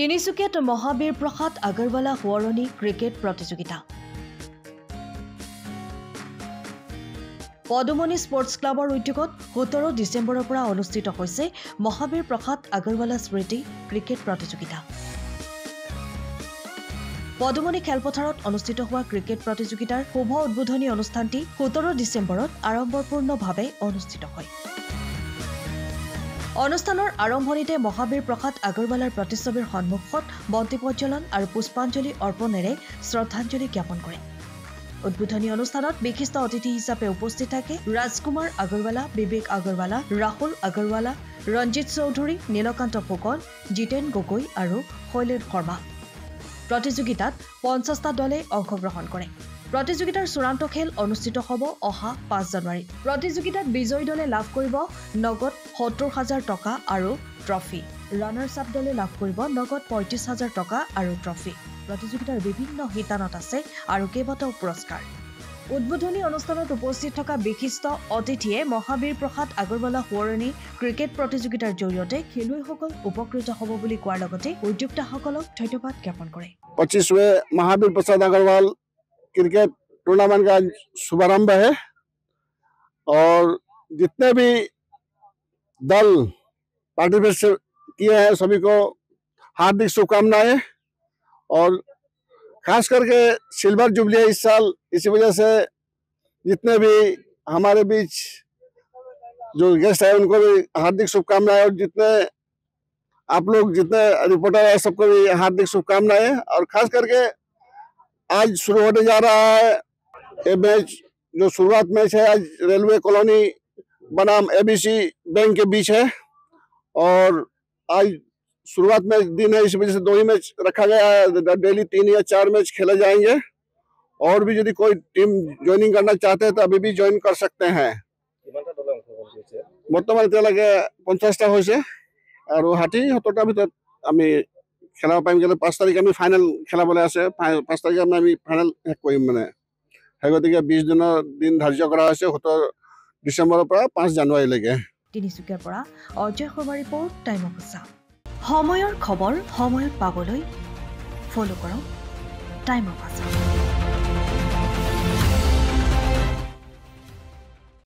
তিনিচুকীয়াত মহাবীৰ প্ৰসাদ আগৰৱালা সোঁৱৰণী ক্ৰিকেট প্ৰতিযোগিতা। পদুমণি স্পৰ্টছ ক্লাবৰ উদ্যোগত 17 ডিচেম্বৰৰ পৰা অনুষ্ঠিত হৈছে মহাবীৰ প্ৰসাদ আগৰৱালা স্মৃতি ক্ৰিকেট প্ৰতিযোগিতা। পদুমণি খেলপথাৰত অনুষ্ঠিত হোৱা ক্ৰিকেট প্ৰতিযোগিতাৰ শুভ উদ্বোধনী অনুষ্ঠানটি 17 ডিচেম্বৰত আড়ম্বৰপূৰ্ণভাৱে অনুষ্ঠিত হয়। অনুষ্ঠানৰ আৰম্ভণিতে মহাবীৰ প্ৰসাদ আগৰৱালাৰ প্ৰতিচ্ছবিৰ সন্মুখত বন্তি প্ৰজ্বলন আৰু পুষ্পাঞ্জলি অৰ্পণেৰে শ্ৰদ্ধাঞ্জলি জ্ঞাপন কৰে। উদ্বোধনী অনুষ্ঠানত বিশিষ্ট অতিথি হিচাপে উপস্থিত থাকে ৰাজকুমাৰ আগৰৱালা, বিবেক আগৰৱালা, ৰাহুল আগৰৱালা, ৰঞ্জিত চৌধুৰী, নীলকান্ত ফুকন, জিতেন গগৈ আৰু শৈলেশ শৰ্মা। প্ৰতিযোগিতাত 50টা দলে অংশগ্ৰহণ কৰে। প্ৰতিযোগিতাৰ চূড়ান্ত খেল অনুষ্ঠিত হ'ব অহা 5 জানুৱাৰীত। প্ৰতিযোগিতাত বিজয়ী দলে লাভ কৰিব নগদ 70,000 টকা আৰু ট্ৰফি। ৰানাৰ্ছ আপ দলে লাভ কৰিব নগদ 35,000 টকা আৰু ট্ৰফি। প্ৰতিযোগিতাৰ বিভিন্ন শিতানত আছে আৰু কেইবাটাও পুৰস্কাৰ। উদ্বোধনী অনুষ্ঠানত উপস্থিত থকা বিশিষ্ট অতিথিয়ে মহাবীৰ প্ৰসাদ আগৰৱালা সোঁৱৰণী ক্ৰিকেট প্ৰতিযোগিতাৰ জৰিয়তে খেলুৱৈসকল উপকৃত হ'ব বুলি কোৱাৰ লগতে উদ্যোক্তাসকলক ধন্যবাদ জ্ঞাপন কৰে। 25वें महावीर प्रसाद अग्रवाल क्रिकेट टूर्नामेंट का शुभारंभ है और जितने भी दल पार्टिसिपेट किए हैं सभी को हार्दिक शुभकामनाएं। और खास करके सिल्वर जुबली है इस साल, इसी वजह से जितने भी हमारे बीच जो गेस्ट है उनको भी हार्दिक शुभकामनाएं और जितने आप लोग जितने रिपोर्टर है सबको भी हार्दिक शुभकामनाएं। और खास करके आज शुरू होने जा रहा है ये मैच, जो शुरुआत मैच है आज रेलवे कॉलोनी बनाम एबीसी बैंक के बीच है और आज शुरुआत में दिन है, इस वजह से 2 ही मैच रखा गया है। डेली 3 या 4 मैच खेले जाएंगे और भी यदि कोई टीम ज्वाइनिंग करना चाहते हैं तो अभी भी ज्वाइन कर सकते हैं। बर्तमान एतियाলৈকে 50টা হৈছে আৰু 60-70টাৰ ভিতৰত আমি খেলাব পাৰিম। গ'লে 5 তাৰিখ আমি ফাইনেল খেলাবলৈ আছে। 5 তাৰিখে আমি ফাইনেল শেষ কৰিম মানে। সেই গতিকে 20 দিনৰ দিন ধাৰ্য কৰা হৈছে 17 ডিচেম্বৰৰ পৰা 5 জানুৱাৰীলৈকে। তিনিচুকীয়াৰ পৰা Ajay Sharma report, time of আছা। সময়ৰ খবৰ সময়ত পাবলৈ ফলো কৰক টাইম অফ আছা।